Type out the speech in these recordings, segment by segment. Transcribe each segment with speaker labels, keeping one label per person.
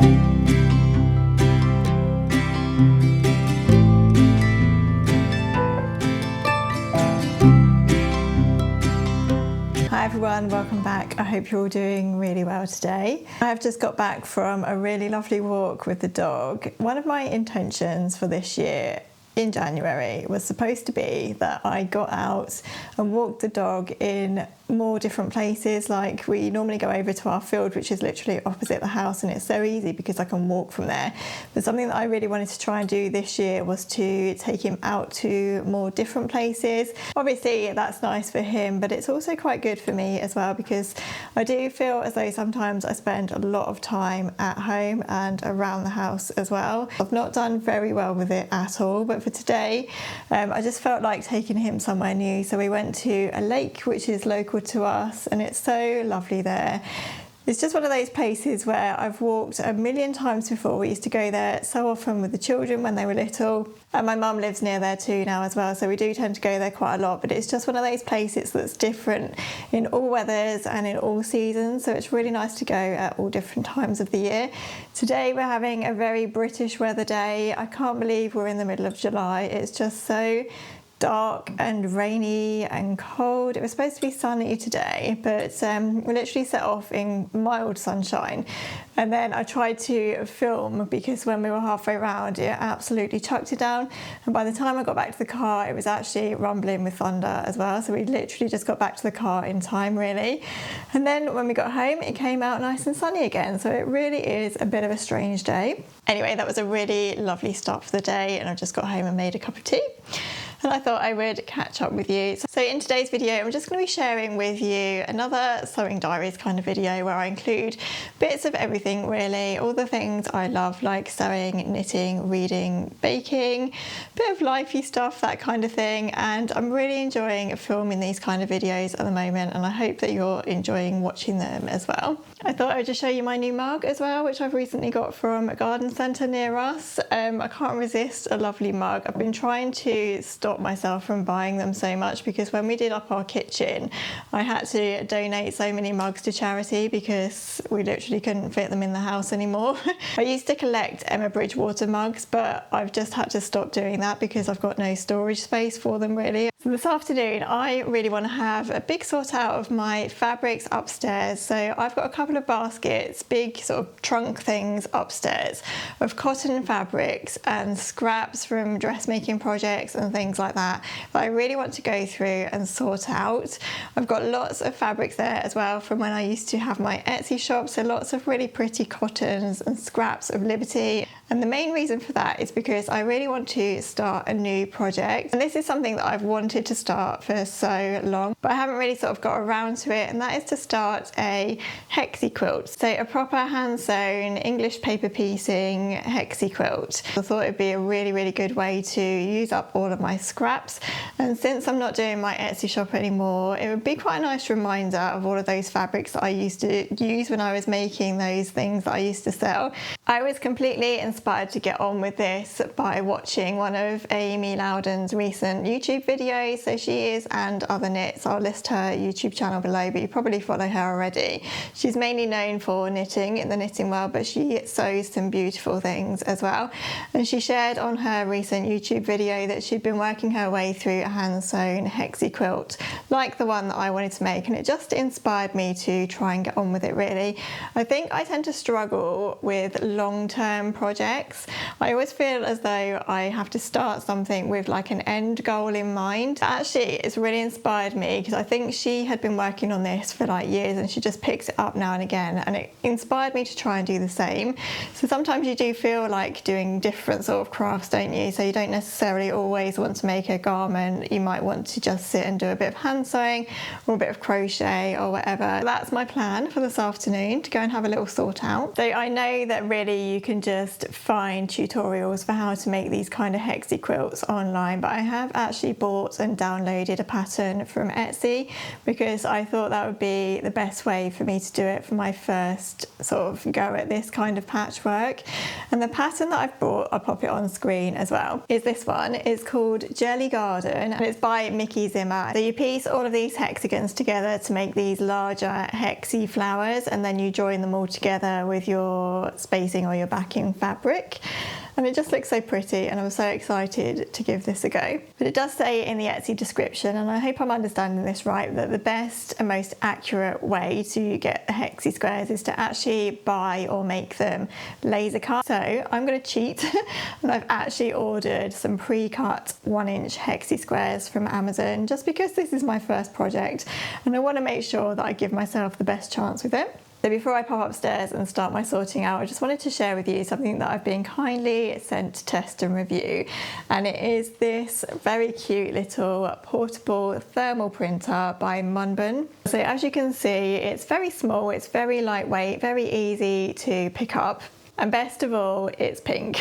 Speaker 1: Hi everyone, welcome back. I hope you're all doing really well today. I have just got back from a really lovely walk with the dog. One of my intentions for this year in January was supposed to be that I got out and walked the dog in more different places. Like, we normally go over to our field, which is literally opposite the house, and it's so easy because I can walk from there. But something that I really wanted to try and do this year was to take him out to more different places. Obviously that's nice for him, but it's also quite good for me as well, because I do feel as though sometimes I spend a lot of time at home and around the house as well. I've not done very well with it at all, but for today I just felt like taking him somewhere new. So we went to a lake which is local to us, and it's so lovely there. It's just one of those places where I've walked a million times before. We used to go there so often with the children when they were little, and my mum lives near there too now as well, so we do tend to go there quite a lot. But it's just one of those places that's different in all weathers and in all seasons, so it's really nice to go at all different times of the year. Today we're having a very British weather day. I can't believe we're in the middle of July. It's just so dark and rainy and cold. It was supposed to be sunny today, but we literally set off in mild sunshine, and then I tried to film because when we were halfway around it absolutely chucked it down, and by the time I got back to the car it was actually rumbling with thunder as well, so we literally just got back to the car in time really. And then when we got home it came out nice and sunny again, so it really is a bit of a strange day. Anyway, that was a really lovely start for the day, and I've just got home and made a cup of tea, and I thought I would catch up with you. So in today's video, I'm just going to be sharing with you another sewing diaries kind of video where I include bits of everything really, all the things I love, like sewing, knitting, reading, baking, bit of lifey stuff, that kind of thing. And I'm really enjoying filming these kind of videos at the moment, and I hope that you're enjoying watching them as well. I thought I would just show you my new mug as well, which I've recently got from a garden centre near us. I can't resist a lovely mug. I've been trying to stop myself from buying them so much, because when we did up our kitchen I had to donate so many mugs to charity because we literally couldn't fit them in the house anymore. I used to collect Emma Bridgewater mugs, but I've just had to stop doing that because I've got no storage space for them really. So this afternoon I really want to have a big sort out of my fabrics upstairs. So I've got a couple of baskets, big sort of trunk things upstairs of cotton fabrics and scraps from dressmaking projects and things like that I really want to go through and sort out. I've got lots of fabrics there as well from when I used to have my Etsy shop, so lots of really pretty cottons and scraps of Liberty. And the main reason for that is because I really want to start a new project, and this is something that I've wanted to start for so long, but I haven't really sort of got around to it, and that is to start a hexie quilt. So a proper hand sewn English paper piecing hexie quilt. I thought it'd be a really good way to use up all of my scraps, and since I'm not doing my Etsy shop anymore, it would be quite a nice reminder of all of those fabrics that I used to use when I was making those things that I used to sell. I was completely inspired to get on with this by watching one of Amy Loudon's recent YouTube videos. So she is And Other Knits. I'll list her YouTube channel below, but you probably follow her already. She's mainly known for knitting in the knitting world, but she sews some beautiful things as well. And she shared on her recent YouTube video that she'd been working her way through a hand sewn hexie quilt like the one that I wanted to make, and it just inspired me to try and get on with it really. I think I tend to struggle with long-term projects. I always feel as though I have to start something with like an end goal in mind. Actually, it's really inspired me because I think she had been working on this for like years, and she just picks it up now and again, and it inspired me to try and do the same. So sometimes you do feel like doing different sort of crafts, don't you? So you don't necessarily always want to make a garment. You might want to just sit and do a bit of hand sewing or a bit of crochet or whatever. That's my plan for this afternoon, to go and have a little sort out. So I know that really you can just find tutorials for how to make these kind of hexie quilts online, but I have actually bought and downloaded a pattern from Etsy because I thought that would be the best way for me to do it for my first sort of go at this kind of patchwork. And the pattern that I've brought, I'll pop it on screen as well, is this one. It's called Jelly Garden and it's by Mickey Zimmer. So you piece all of these hexagons together to make these larger hexy flowers, and then you join them all together with your spacing or your backing fabric. And it just looks so pretty, and I'm so excited to give this a go. But it does say in the Etsy description, and I hope I'm understanding this right, that the best and most accurate way to get the hexy squares is to actually buy or make them laser cut. So I'm going to cheat and I've actually ordered some pre-cut 1-inch hexy squares from Amazon just because this is my first project and I want to make sure that I give myself the best chance with it. So before I pop upstairs and start my sorting out, I just wanted to share with you something that I've been kindly sent to test and review. And it is this very cute little portable thermal printer by MUNBYN. So as you can see, it's very small, it's very lightweight, very easy to pick up. And best of all, it's pink.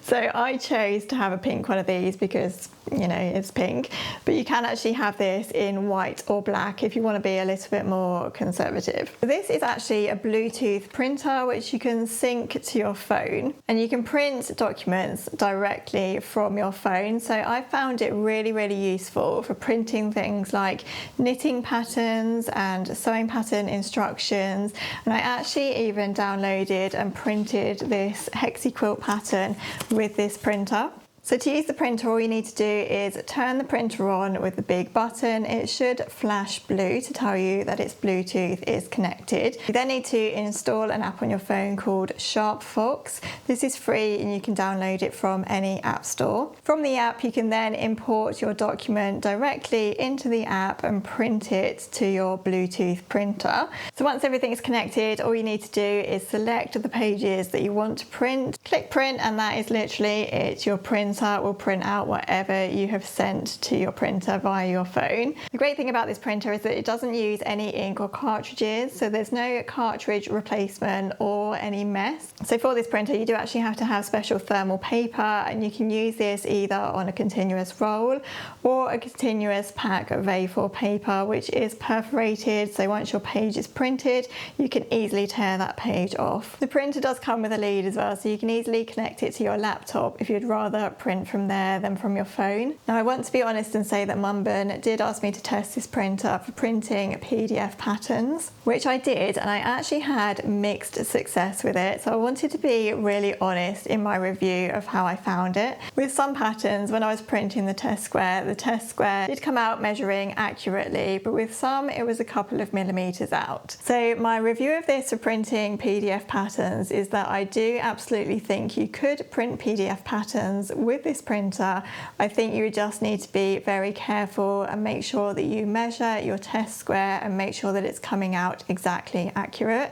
Speaker 1: So I chose to have a pink one of these because, you know, it's pink, but you can actually have this in white or black if you want to be a little bit more conservative. This is actually a Bluetooth printer which you can sync to your phone, and you can print documents directly from your phone. So I found it really useful for printing things like knitting patterns and sewing pattern instructions, and I actually even downloaded and printed this hexy quilt pattern with this printer. So to use the printer, all you need to do is turn the printer on with the big button. It should flash blue to tell you that its Bluetooth is connected. You then need to install an app on your phone called SharpFox. This is free and you can download it from any app store. From the app, you can then import your document directly into the app and print it to your Bluetooth printer. So once everything is connected, all you need to do is select the pages that you want to print, click print, and that is literally it. Your printer will print out whatever you have sent to your printer via your phone. The great thing about this printer is that it doesn't use any ink or cartridges, so there's no cartridge replacement or any mess. So for this printer, you do actually have to have special thermal paper, and you can use this either on a continuous roll or a continuous pack of A4 paper, which is perforated, so once your page is printed, you can easily tear that page off. The printer does come with a lead as well, so you can easily connect it to your laptop if you'd rather print from there than from your phone. Now I want to be honest and say that MUNBYN did ask me to test this printer for printing PDF patterns, which I did, and I actually had mixed success with it. So I wanted to be really honest in my review of how I found it. With some patterns, when I was printing the test square did come out measuring accurately, but with some it was a couple of millimeters out. So my review of this for printing PDF patterns is that I do absolutely think you could print PDF patterns with this printer. I think you just need to be very careful and make sure that you measure your test square and make sure that it's coming out exactly accurate,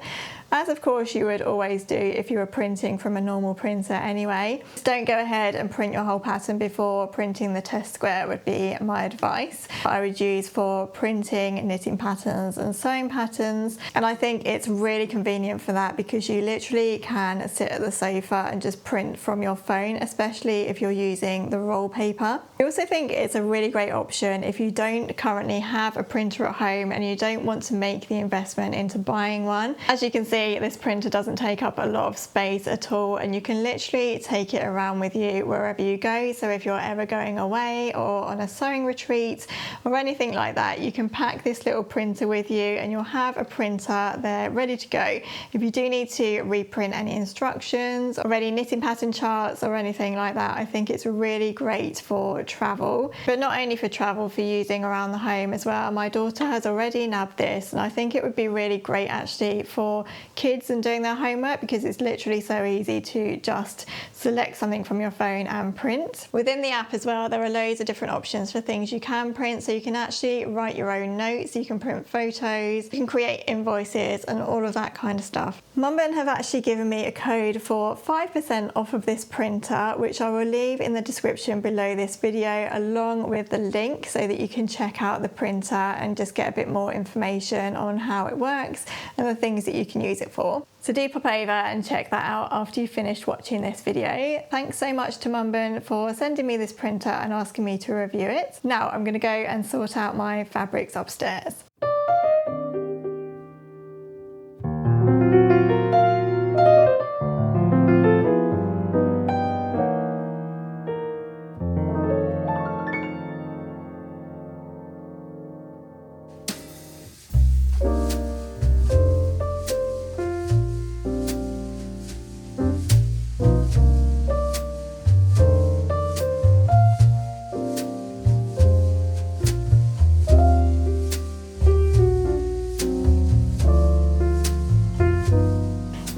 Speaker 1: as of course you would always do if you were printing from a normal printer anyway. Just don't go ahead and print your whole pattern before printing the test square would be my advice. I would use for printing knitting patterns and sewing patterns, and I think it's really convenient for that because you literally can sit at the sofa and just print from your phone, especially if you're using the roll paper. I also think it's a really great option if you don't currently have a printer at home and you don't want to make the investment into buying one. As you can see, this printer doesn't take up a lot of space at all, and you can literally take it around with you wherever you go. So if you're ever going away or on a sewing retreat or anything like that, you can pack this little printer with you and you'll have a printer there ready to go. If you do need to reprint any instructions or any knitting pattern charts or anything like that, I think it's really great for travel, but not only for travel, for using around the home as well. My daughter has already nabbed this, and I think it would be really great actually for kids and doing their homework because it's literally so easy to just select something from your phone and print. Within the app as well, there are loads of different options for things you can print, so you can actually write your own notes, you can print photos, you can create invoices and all of that kind of stuff. MUNBYN have actually given me a code for 5% off of this printer, which I will leave in the description below this video along with the link so that you can check out the printer and just get a bit more information on how it works and the things that you can use use it for. So do pop over and check that out after you've finished watching this video. Thanks so much to MUNBYN for sending me this printer and asking me to review it. Now I'm going to go and sort out my fabrics upstairs.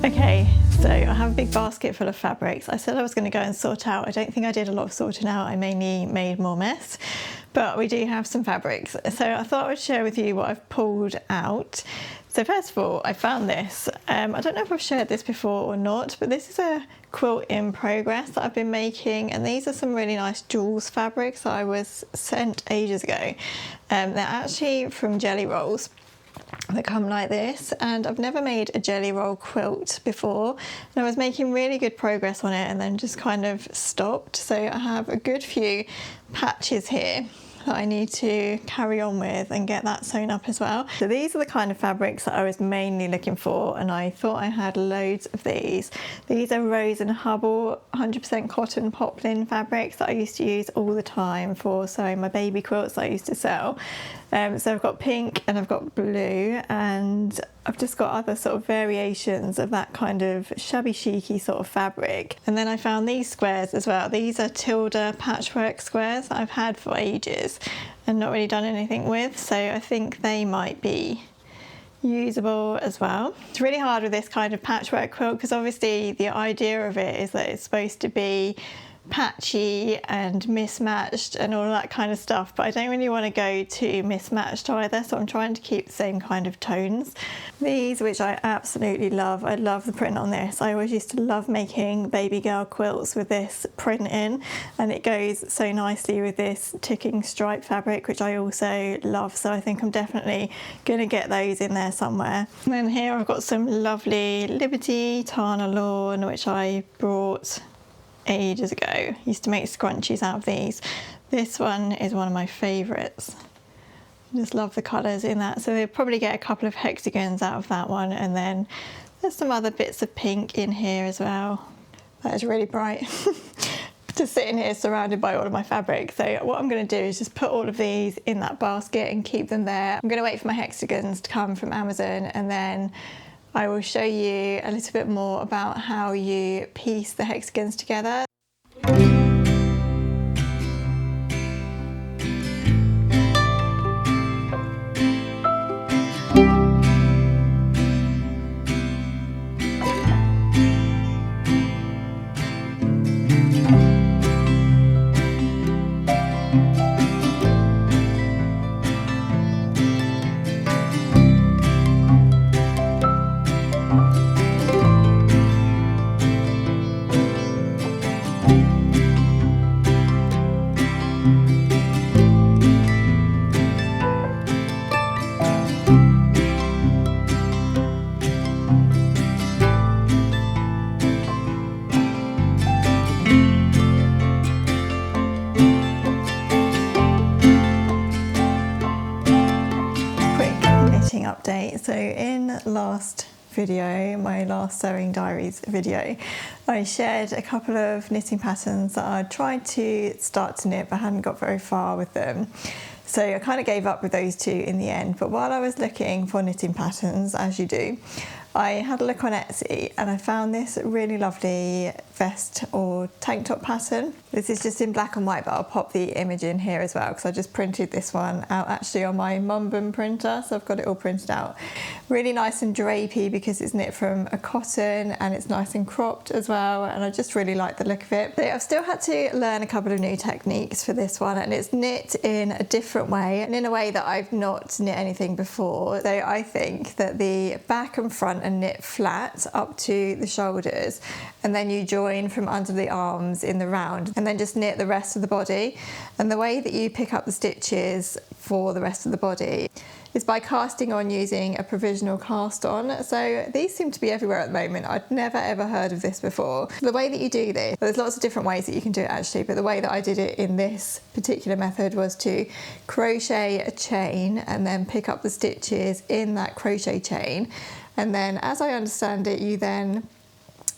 Speaker 1: Okay, so I have a big basket full of fabrics. I said I was going to go and sort out. I don't think I did a lot of sorting out. I mainly made more mess, but we do have some fabrics. So I thought I would share with you what I've pulled out. So first of all, I found this. I don't know if I've shared this before or not, but this is a quilt in progress that I've been making, and these are some really nice jewels fabrics that I was sent ages ago. They're actually from jelly rolls that come like this, and I've never made a jelly roll quilt before, and I was making really good progress on it and then just kind of stopped. So I have a good few patches here that I need to carry on with and get that sewn up as well. So these are the kind of fabrics that I was mainly looking for, and I thought I had loads of these. These are Rose and Hubble 100% cotton poplin fabrics that I used to use all the time for sewing my baby quilts that I used to sell. So I've got pink and I've got blue, and I've just got other sort of variations of that kind of shabby chicy sort of fabric. And then I found these squares as well. These are Tilda patchwork squares that I've had for ages and not really done anything with, so I think they might be usable as well. It's really hard with this kind of patchwork quilt because obviously the idea of it is that it's supposed to be patchy and mismatched and all that kind of stuff, but I don't really want to go too mismatched either, so I'm trying to keep the same kind of tones. These, which I absolutely love, I love the print on this. I always used to love making baby girl quilts with this print in, and it goes so nicely with this ticking stripe fabric, which I also love, so I think I'm definitely going to get those in there somewhere. And then here I've got some lovely Liberty Tana Lawn, which I brought ages ago. Used to make scrunchies out of these. This one is one of my favourites. I just love the colours in that. So they'll probably get a couple of hexagons out of that one, and then there's some other bits of pink in here as well. That is really bright. Just sitting here surrounded by all of my fabric. So what I'm going to do is just put all of these in that basket and keep them there. I'm going to wait for my hexagons to come from Amazon, and then I will show you a little bit more about how you piece the hexagons together. Update. So in last video, my last sewing diaries video, I shared a couple of knitting patterns that I tried to start to knit but hadn't got very far with them. So I kind of gave up with those two in the end, but while I was looking for knitting patterns, as you do, I had a look on Etsy and I found this really lovely vest or tank top pattern. This is just in black and white, but I'll pop the image in here as well because I just printed this one out actually on my MUNBYN printer, so I've got it all printed out. Really nice and drapey because it's knit from a cotton and it's nice and cropped as well, and I just really like the look of it. So I've still had to learn a couple of new techniques for this one, and it's knit in a different way and in a way that I've not knit anything before. So I think that the back and front are knit flat up to the shoulders, and then you join from under the arms in the round and then just knit the rest of the body. And the way that you pick up the stitches for the rest of the body, is by casting on using a provisional cast on. So these seem to be everywhere at the moment. I'd never ever heard of this before. The way that you do this, there's lots of different ways that you can do it actually, but the way that I did it in this particular method was to crochet a chain and then pick up the stitches in that crochet chain. And then, as I understand it, you then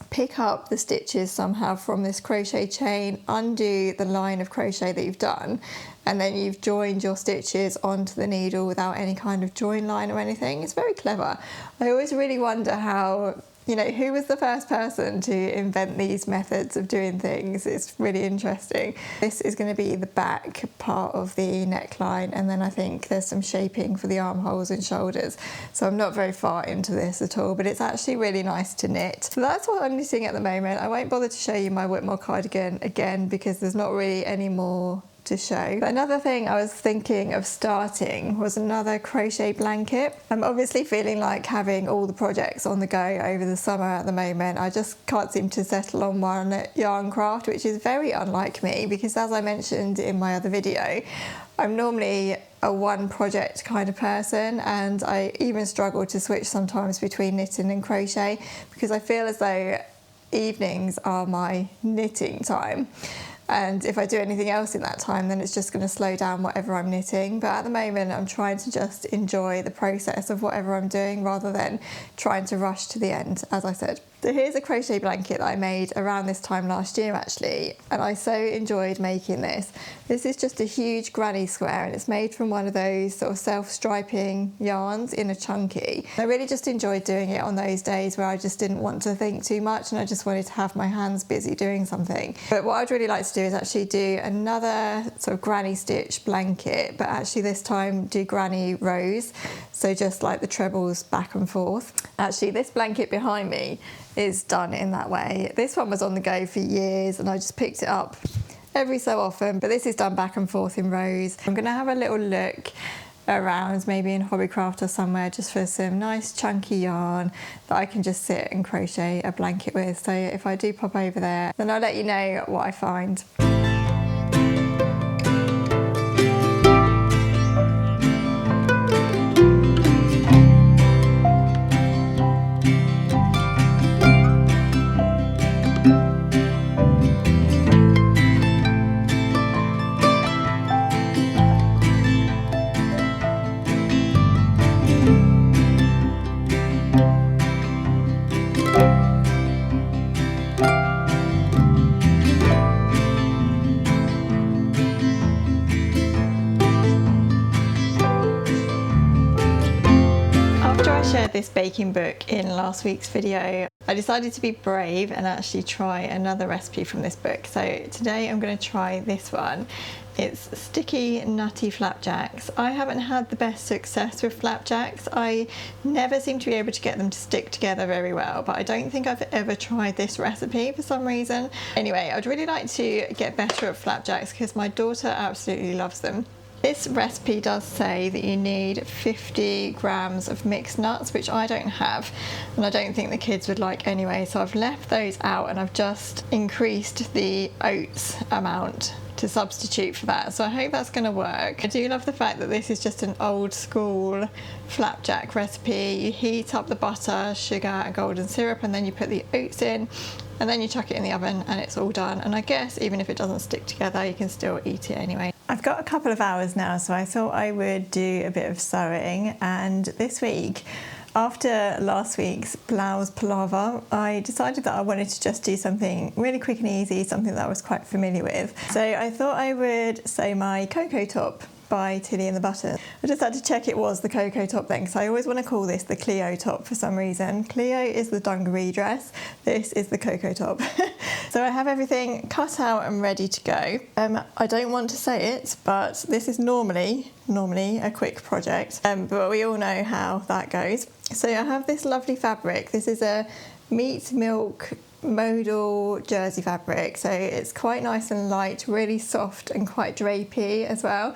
Speaker 1: pick up the stitches somehow from this crochet chain, undo the line of crochet that you've done, and then you've joined your stitches onto the needle without any kind of join line or anything. It's very clever. I always really wonder how, who was the first person to invent these methods of doing things. It's really interesting. This is going to be the back part of the neckline, and then I think there's some shaping for the armholes and shoulders. So I'm not very far into this at all, but it's actually really nice to knit. So that's what I'm knitting at the moment. I won't bother to show you my Whitmore cardigan again because there's not really any more to show. But another thing I was thinking of starting was another crochet blanket. I'm obviously feeling like having all the projects on the go over the summer at the moment. I just can't seem to settle on one yarn craft, which is very unlike me because, as I mentioned in my other video, I'm normally a one project kind of person, and I even struggle to switch sometimes between knitting and crochet because I feel as though evenings are my knitting time. And if I do anything else in that time, then it's just going to slow down whatever I'm knitting. But at the moment, I'm trying to just enjoy the process of whatever I'm doing rather than trying to rush to the end, as I said. So here's a crochet blanket that I made around this time last year actually, and I so enjoyed making this. This is just a huge granny square, and it's made from one of those sort of self-striping yarns in a chunky. I really just enjoyed doing it on those days where I just didn't want to think too much and I just wanted to have my hands busy doing something. But what I'd really like to do is actually do another sort of granny stitch blanket, but actually this time do granny rows, so just like the trebles back and forth. Actually, this blanket behind me is done in that way. This one was on the go for years and I just picked it up every so often, but this is done back and forth in rows. I'm going to have a little look around, maybe in Hobbycraft or somewhere, just for some nice chunky yarn that I can just sit and crochet a blanket with. So if I do pop over there, then I'll let you know what I find. Shared this baking book in last week's video, I decided to be brave and actually try another recipe from this book. So today I'm going to try this one. It's sticky nutty flapjacks. I haven't had the best success with flapjacks. I never seem to be able to get them to stick together very well, but I don't think I've ever tried this recipe for some reason. Anyway, I'd really like to get better at flapjacks because my daughter absolutely loves them. This recipe does say that you need 50 grams of mixed nuts, which I don't have, and I don't think the kids would like anyway, so I've left those out and I've just increased the oats amount to substitute for that. So I hope that's going to work. I do love the fact that this is just an old school flapjack recipe. You heat up the butter, sugar and golden syrup, and then you put the oats in, and then you chuck it in the oven and it's all done. And I guess even if it doesn't stick together, you can still eat it anyway. I've got a couple of hours now, so I thought I would do a bit of sewing, and this week, after last week's blouse palaver, I decided that I wanted to just do something really quick and easy, something that I was quite familiar with. So I thought I would sew my Cocoa Top by Tilly and the Buttons. I just had to check it was the Cocoa Top then, because I always want to call this the Cleo Top for some reason. Cleo is the dungaree dress, this is the Cocoa Top. So I have everything cut out and ready to go. I don't want to say it, but this is normally a quick project, but we all know how that goes. So I have this lovely fabric. This is a meat milk modal jersey fabric, so it's quite nice and light, really soft and quite drapey as well.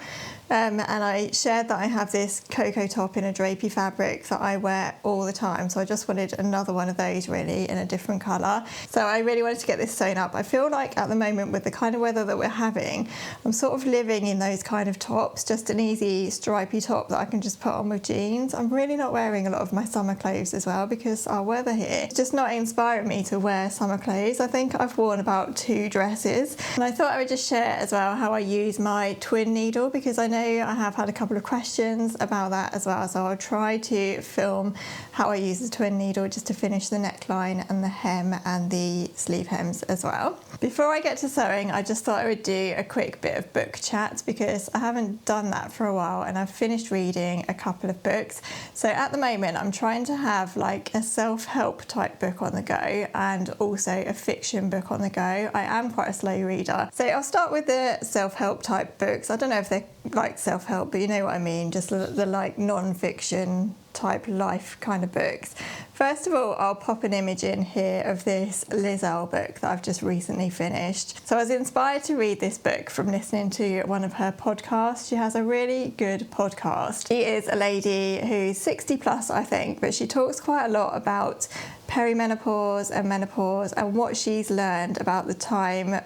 Speaker 1: And I shared that I have this cocoa top in a drapey fabric that I wear all the time, so I just wanted another one of those really in a different colour. So I really wanted to get this sewn up. I feel like at the moment with the kind of weather that we're having, I'm sort of living in those kind of tops, just an easy stripy top that I can just put on with jeans. I'm really not wearing a lot of my summer clothes as well because our weather here is just not inspiring me to wear summer clothes. I think I've worn about 2 dresses, and I thought I would just share as well how I use my twin needle, because I know I have had a couple of questions about that as well, so I'll try to film how I use the twin needle just to finish the neckline and the hem and the sleeve hems as well. Before I get to sewing, I just thought I would do a quick bit of book chat because I haven't done that for a while and I've finished reading a couple of books. So at the moment I'm trying to have like a self-help type book on the go and also a fiction book on the go. I am quite a slow reader, so I'll start with the self-help type books. I don't know if they're like self-help, but you know what I mean, just the like non-fiction type life kind of books. First of all, I'll pop an image in here of this Lizelle book that I've just recently finished. So I was inspired to read this book from listening to one of her podcasts. She has a really good podcast. She is a lady who's 60 plus, I think, but she talks quite a lot about perimenopause and menopause and what she's learned about the time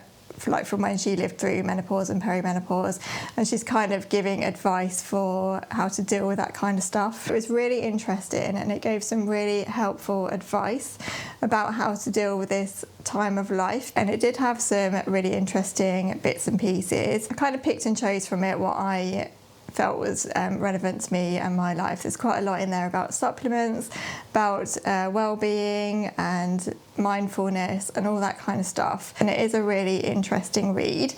Speaker 1: like from when she lived through menopause and perimenopause, and she's kind of giving advice for how to deal with that kind of stuff. It was really interesting and it gave some really helpful advice about how to deal with this time of life, and it did have some really interesting bits and pieces. I kind of picked and chose from it what I felt was relevant to me and my life. There's quite a lot in there about supplements, about well-being and mindfulness and all that kind of stuff, and it is a really interesting read.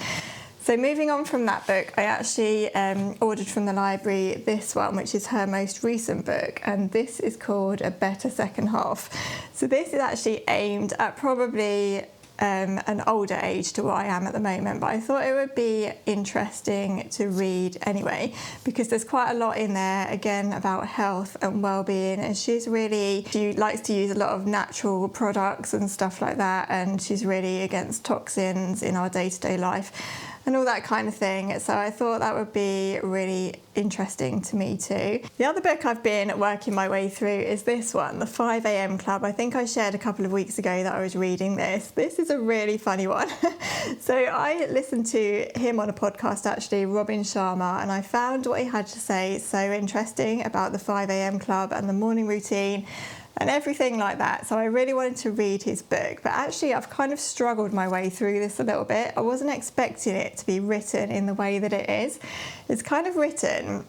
Speaker 1: So moving on from that book, I actually ordered from the library this one, which is her most recent book, and this is called A Better Second Half. So this is actually aimed at probably an older age to what I am at the moment, but I thought it would be interesting to read anyway because there's quite a lot in there again about health and well-being, and she likes to use a lot of natural products and stuff like that, and she's really against toxins in our day-to-day life and all that kind of thing. So I thought that would be really interesting to me too. The other book I've been working my way through is this one, The 5 AM Club. I think I shared a couple of weeks ago that I was reading this. This is a really funny one. So I listened to him on a podcast actually, Robin Sharma, and I found what he had to say so interesting about the 5 AM Club and the morning routine and everything like that. So I really wanted to read his book, but actually I've kind of struggled my way through this a little bit. I wasn't expecting it to be written in the way that it is. It's kind of written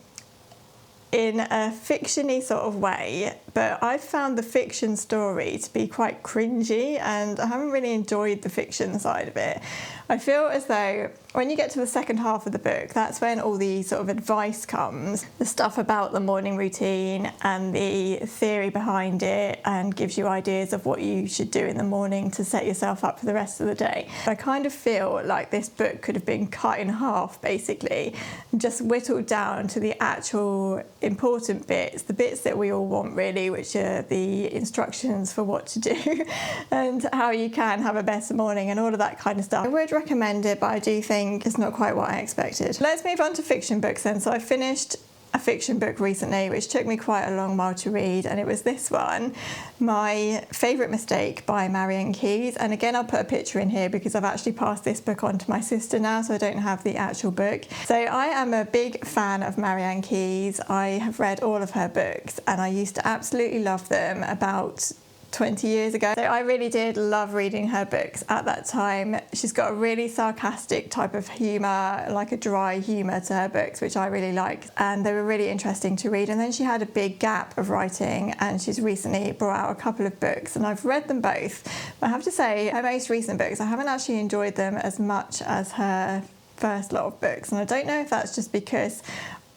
Speaker 1: in a fiction-y sort of way, but I've found the fiction story to be quite cringy and I haven't really enjoyed the fiction side of it. I feel as though when you get to the second half of the book, that's when all the sort of advice comes, the stuff about the morning routine and the theory behind it, and gives you ideas of what you should do in the morning to set yourself up for the rest of the day. I kind of feel like this book could have been cut in half basically, just whittled down to the actual important bits, the bits that we all want really, which are the instructions for what to do and how you can have a better morning and all of that kind of stuff. I would recommend it, but I do think it's not quite what I expected. Let's move on to fiction books then. So I finished a fiction book recently which took me quite a long while to read, and it was this one, My Favourite Mistake by Marian Keyes. And again, I'll put a picture in here because I've actually passed this book on to my sister now, so I don't have the actual book. So I am a big fan of Marian Keyes. I have read all of her books and I used to absolutely love them about 20 years ago. So I really did love reading her books at that time. She's got a really sarcastic type of humour, like a dry humour to her books, which I really liked, and they were really interesting to read. And then she had a big gap of writing and she's recently brought out a couple of books and I've read them both, but I have to say her most recent books, I haven't actually enjoyed them as much as her first lot of books, and I don't know if that's just because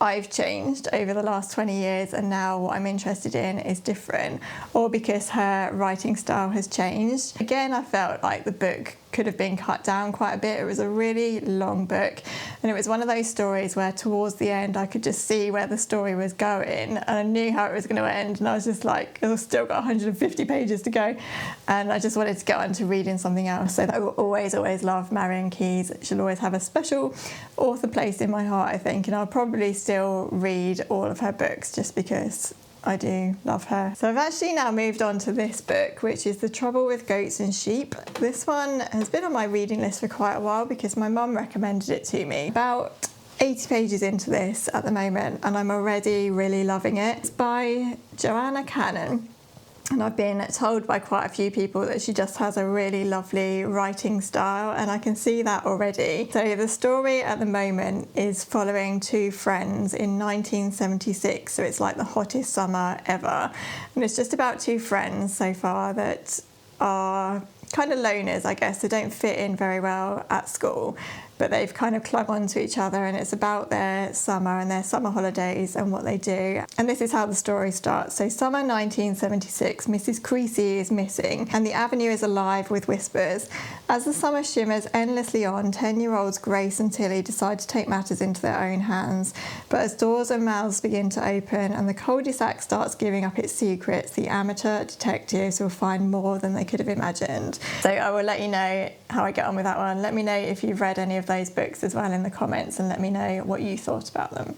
Speaker 1: I've changed over the last 20 years and now what I'm interested in is different, or because her writing style has changed. Again, I felt like the book could have been cut down quite a bit. It was a really long book, and it was one of those stories where towards the end I could just see where the story was going, and I knew how it was going to end, and I was just like, I've still got 150 pages to go, and I just wanted to get on to reading something else. So I will always love Marian Keyes. She'll always have a special author place in my heart, I think, and I'll probably still read all of her books just because I do love her. So I've actually now moved on to this book, which is The Trouble with Goats and Sheep. This one has been on my reading list for quite a while because my mum recommended it to me. About 80 pages into this at the moment, and I'm already really loving it. It's by Joanna Cannon. And I've been told by quite a few people that she just has a really lovely writing style, and I can see that already. So the story at the moment is following two friends in 1976, so it's like the hottest summer ever. And it's just about two friends so far that are kind of loners, I guess. They don't fit in very well at school, but they've kind of clung on to each other, and it's about their summer and their summer holidays and what they do. And this is how the story starts. So summer 1976, Mrs. Creasy is missing and the avenue is alive with whispers. As the summer shimmers endlessly on, 10-year-olds Grace and Tilly decide to take matters into their own hands. But as doors and mouths begin to open and the cul-de-sac starts giving up its secrets, the amateur detectives will find more than they could have imagined. So I will let you know how I get on with that one. Let me know if you've read any of those books as well in the comments, and let me know what you thought about them.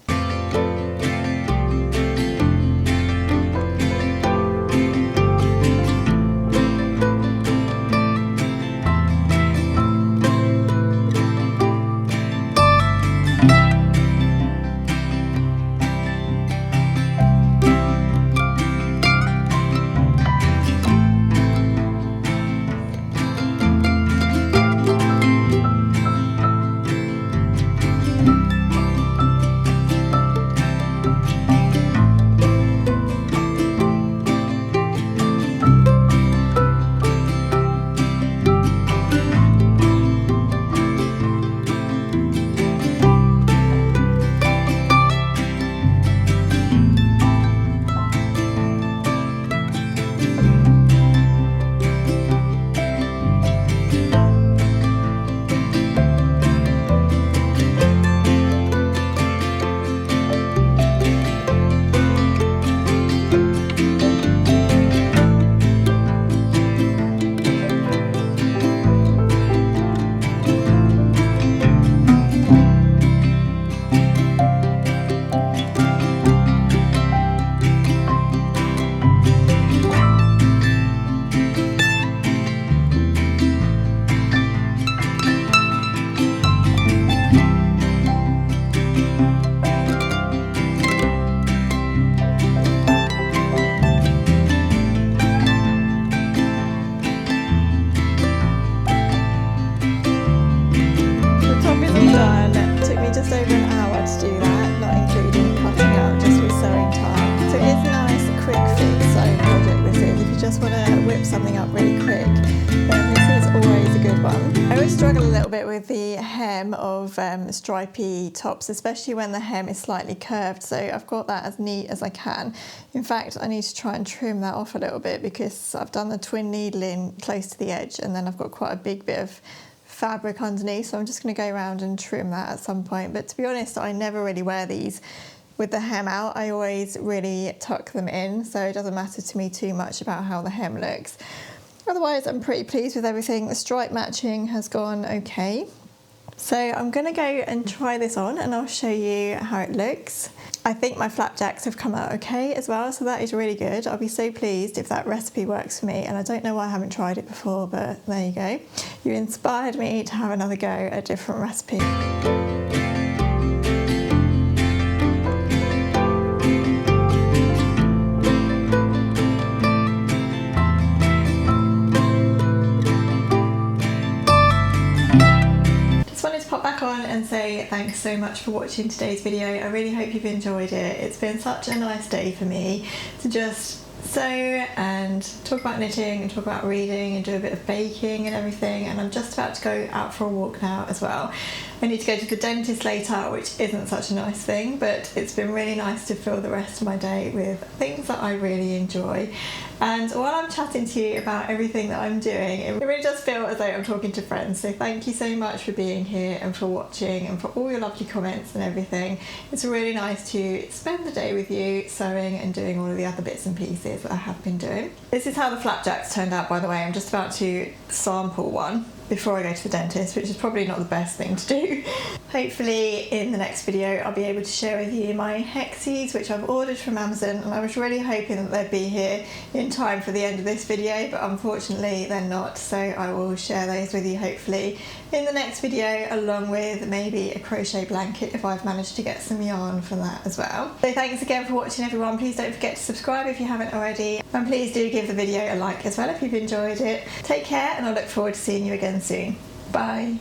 Speaker 1: Something up really quick, then this is always a good one. I always struggle a little bit with the hem of stripy tops, especially when the hem is slightly curved, so I've got that as neat as I can. In fact, I need to try and trim that off a little bit because I've done the twin needling close to the edge, and then I've got quite a big bit of fabric underneath, so I'm just going to go around and trim that at some point. But to be honest, I never really wear these with the hem out. I always really tuck them in, so it doesn't matter to me too much about how the hem looks. Otherwise, I'm pretty pleased with everything. The stripe matching has gone okay. So I'm going to go and try this on and I'll show you how it looks. I think my flapjacks have come out okay as well, so that is really good. I'll be so pleased if that recipe works for me, and I don't know why I haven't tried it before, but there you go. You inspired me to have another go at a different recipe. And say thanks so much for watching today's video. I really hope you've enjoyed it. It's been such a nice day for me to just sew and talk about knitting and talk about reading and do a bit of baking and everything, and I'm just about to go out for a walk now as well. I need to go to the dentist later, which isn't such a nice thing, but it's been really nice to fill the rest of my day with things that I really enjoy. And while I'm chatting to you about everything that I'm doing, it really does feel as though I'm talking to friends. So thank you so much for being here and for watching and for all your lovely comments and everything. It's really nice to spend the day with you sewing and doing all of the other bits and pieces that I have been doing. This is how the flapjacks turned out, by the way. I'm just about to sample one before I go to the dentist, which is probably not the best thing to do. Hopefully in the next video I'll be able to share with you my hexies, which I've ordered from Amazon, and I was really hoping that they'd be here in time for the end of this video, but unfortunately they're not, so I will share those with you hopefully in the next video, along with maybe a crochet blanket if I've managed to get some yarn from that as well. So thanks again for watching, everyone. Please don't forget to subscribe if you haven't already, and please do give the video a like as well if you've enjoyed it. Take care, and I look forward to seeing you again soon. Bye.